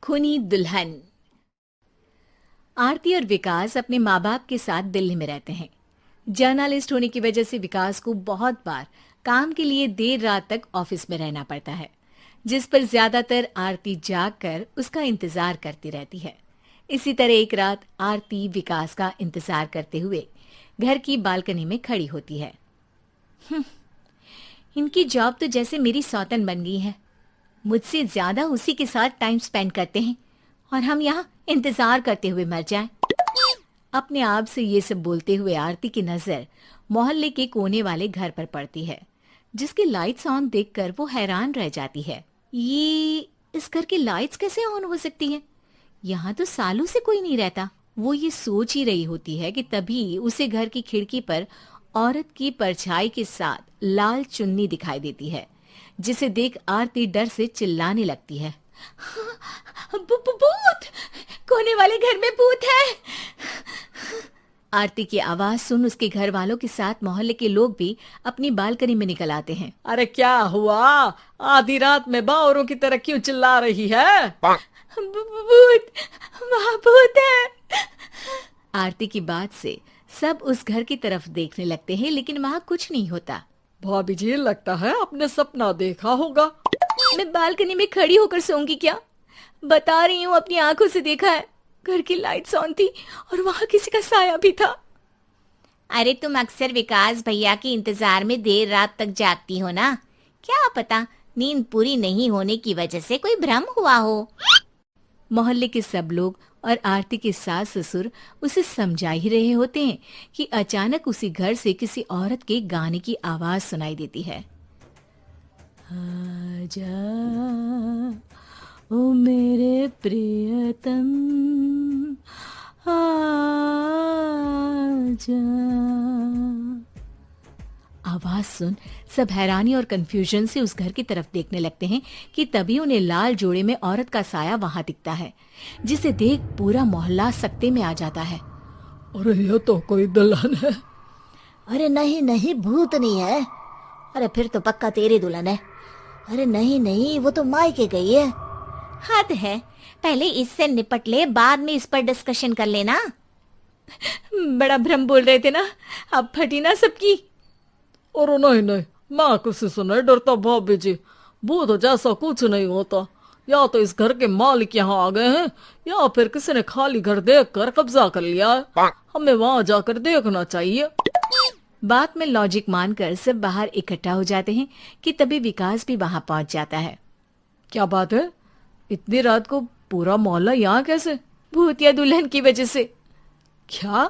खूनी दुल्हन। आरती और विकास अपने माँ बाप के साथ दिल्ली में रहते हैं। जर्नलिस्ट होने की वजह से विकास को बहुत बार काम के लिए देर रात तक ऑफिस में रहना पड़ता है, जिस पर ज्यादातर आरती जाग कर उसका इंतजार करती रहती है। इसी तरह एक रात आरती विकास का इंतजार करते हुए घर की बालकनी में खड़ी होती है। इनकी जॉब तो जैसे मेरी सौतन बन गई है। मुझसे ज्यादा उसी के साथ टाइम स्पेंड करते हैं और हम यहाँ इंतजार करते हुए मर जाएं। अपने आप से ये सब बोलते हुए आरती की नजर मोहल्ले के कोने वाले घर पर पड़ती है, जिसकी लाइट्स ऑन देखकर वो हैरान रह जाती है। ये इस घर की लाइट्स कैसे ऑन हो सकती हैं? यहाँ तो सालों से कोई नहीं रहता। वो ये सोच ही रही होती है कि तभी उसे घर की खिड़की पर औरत की परछाई के साथ लाल चुन्नी दिखाई देती है, जिसे देख आरती डर से चिल्लाने लगती है। भूत! कोने वाले घर में भूत है! आरती की आवाज सुन उसके घर वालों के साथ मोहल्ले के लोग भी अपनी बालकनी में निकल आते हैं। अरे क्या हुआ? आधी रात में बावरों की तरह क्यों चिल्ला रही है? भूत! वहाँ भूत है! आरती की बात से सब उस घर की तरफ देखने लगते हैं, लेकिन वहाँ कुछ नहीं होता। भाभी जी, लगता है आपने सपना देखा होगा। मैं बालकनी में खड़ी होकर सोऊंगी क्या? बता रही हूँ, अपनी आंखों से देखा है। घर की लाइट्स ऑन थी और वहाँ किसी का साया भी था। अरे तुम अक्सर विकास भैया के इंतजार में देर रात तक जागती हो ना, क्या पता नींद पूरी नहीं होने की वजह से कोई भ्रम हुआ हो। मोहल्ले के सब लोग और आरती के सास ससुर उसे समझा ही रहे होते हैं कि अचानक उसी घर से किसी औरत के गाने की आवाज सुनाई देती है। आजा ओ मेरे प्रियतम आजा। आवाज सुन सब हैरानी और कंफ्यूजन से उस घर की तरफ देखने लगते हैं कि तभी उन्हें लाल जोड़े में औरत का साया वहां दिखता है, जिसे देख पूरा मोहल्ला सकते में आ जाता है। अरे ये तो कोई दुल्हन है। अरे नहीं नहीं, भूत नहीं है। अरे फिर तो पक्का तेरी दुल्हन है। अरे नहीं नहीं, वो तो मायके गई है। हद है, पहले इससे निपट ले, बाद में इस पर डिस्कशन कर लेना। बड़ा भ्रम बोल रहे थे ना, अब फटी ना सबकी। और नहीं नहीं, मैं किसी से नहीं डरता भाभी जी। भूत जैसा कुछ नहीं होता। या तो इस घर के मालिक यहाँ आ गए हैं, या फिर किसी ने खाली घर देख कर कब्जा कर लिया है। हमें वहाँ जाकर देखना चाहिए। बात में लॉजिक मानकर सब बाहर इकट्ठा हो जाते हैं कि तभी विकास भी वहां पहुंच जाता है। क्या बात है? इतनी रात को पूरा मोहल्ला यहाँ कैसे? भूतिया दुल्हन की वजह से। क्या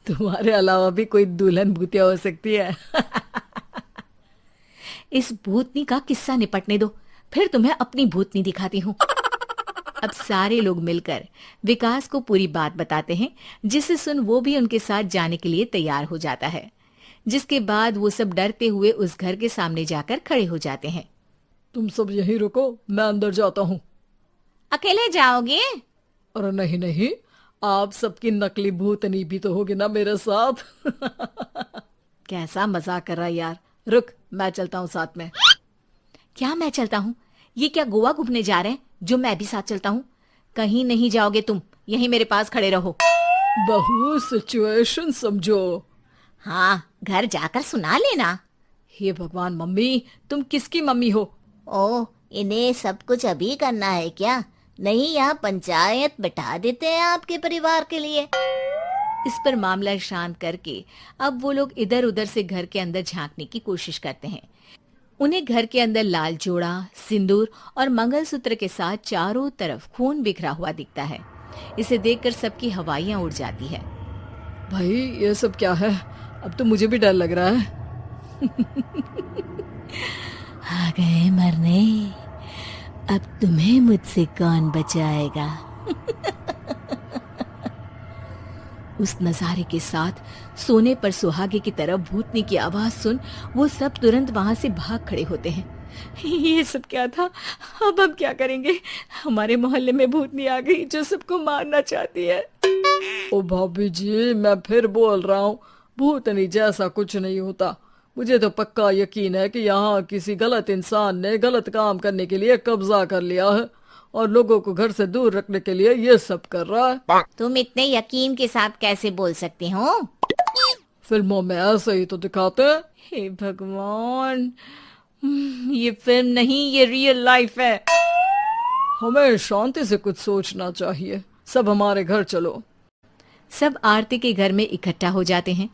तुम्हारे अलावा भी कोई दुल्हन भूतिया हो सकती है? इस भूतनी का किस्सा निपटने दो, फिर तुम्हें अपनी भूतनी दिखाती हूँ। अब सारे लोग मिलकर विकास को पूरी बात बताते हैं, जिसे सुन वो भी उनके साथ जाने के लिए तैयार हो जाता है। जिसके बाद वो सब डरते हुए उस घर के सामने जाकर खड़े हो जाते हैं। तुम सब यहीं रुको, मैं अंदर जाता हूँ। अकेले जाओगे? अरे नहीं नहीं, आप सबकी नकली भूतनी भी तो होगी ना मेरे साथ। कैसा मजाक कर रहा है यार। रुक, मैं चलता हूँ साथ में। क्या मैं चलता हूँ? ये क्या गोवा घूमने जा रहे हैं जो मैं भी साथ चलता हूँ? कहीं नहीं जाओगे तुम, यहीं मेरे पास खड़े रहो। बहू, सिचुएशन समझो। हाँ, घर जाकर सुना लेना। हे भगवान, मम्मी तुम किसकी मम्मी हो? ओ, इन्हें सब कुछ अभी करना है क्या? नहीं, यहाँ पंचायत बिठा देते हैं आपके परिवार के लिए। इस पर मामला शांत करके अब वो लोग इधर उधर से घर के अंदर झांकने की कोशिश करते हैं। उन्हें घर के अंदर लाल जोड़ा, सिंदूर और मंगलसूत्र के साथ चारों तरफ खून बिखरा हुआ दिखता है। इसे देखकर सबकी हवाइयां उड़ जाती है। भाई ये सब क्या है? अब तो मुझे भी डर लग रहा है। आ गए मरने, अब तुम्हें मुझसे कौन बचाएगा? उस नजारे के साथ सोने पर सुहागे की तरफ भूतनी की आवाज सुन वो सब तुरंत वहां से भाग खड़े होते हैं। ये सब क्या था? अब हम क्या करेंगे? हमारे मोहल्ले में भूतनी आ गई जो सबको मारना चाहती है। ओ भाभी जी, मैं फिर बोल रहा हूँ, भूतनी जैसा कुछ नहीं होता। मुझे तो पक्का यकीन है कि यहाँ किसी गलत इंसान ने गलत काम करने के लिए कब्जा कर लिया है और लोगों को घर से दूर रखने के लिए ये सब कर रहा है। तुम इतने यकीन के साथ कैसे बोल सकते हो? फिल्मों में ऐसे ही तो दिखाते हैं। हे भगवान, ये फिल्म नहीं, ये रियल लाइफ है। हमें शांति से कुछ सोचना चाहिए। सब हमारे घर चलो। सब आरती के घर में इकट्ठा हो जाते हैं।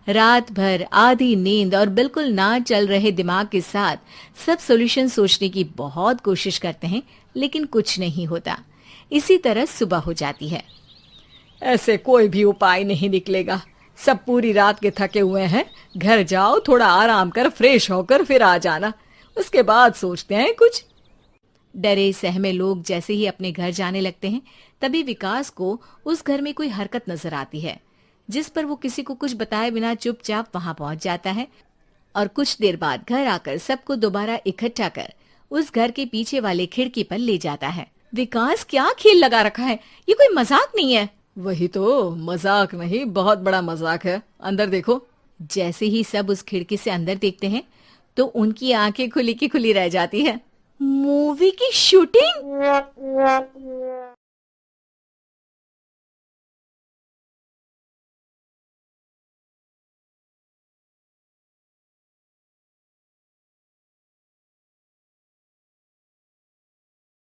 रात भर आधी नींद और बिल्कुल ना चल रहे दिमाग के साथ सब सॉल्यूशन सोचने की बहुत कोशिश करते हैं, लेकिन कुछ नहीं होता। इसी तरह सुबह हो जाती है। ऐसे कोई भी उपाय नहीं निकलेगा। सब पूरी रात के थके हुए हैं। घर जाओ, थोड़ा आराम कर, फ्रेश होकर फिर आ जाना। उसके बाद सोचते हैं कुछ। डरे सहमे लोग जैसे ही अपने घर जाने लगते हैं, तभी विकास को उस घर में कोई हरकत नजर आती है, जिस पर वो किसी को कुछ बताए बिना चुपचाप वहां पहुंच जाता है और कुछ देर बाद घर आकर सबको दोबारा इकट्ठा कर उस घर के पीछे वाले खिड़की पर ले जाता है। विकास, क्या खेल लगा रखा है? ये कोई मजाक नहीं है। वही तो, मजाक नहीं, बहुत बड़ा मजाक है। अंदर देखो। जैसे ही सब उस खिड़की से अंदर देखते हैं तो उनकी आंखें खुली की खुली रह जाती है। मूवी की शूटिंग!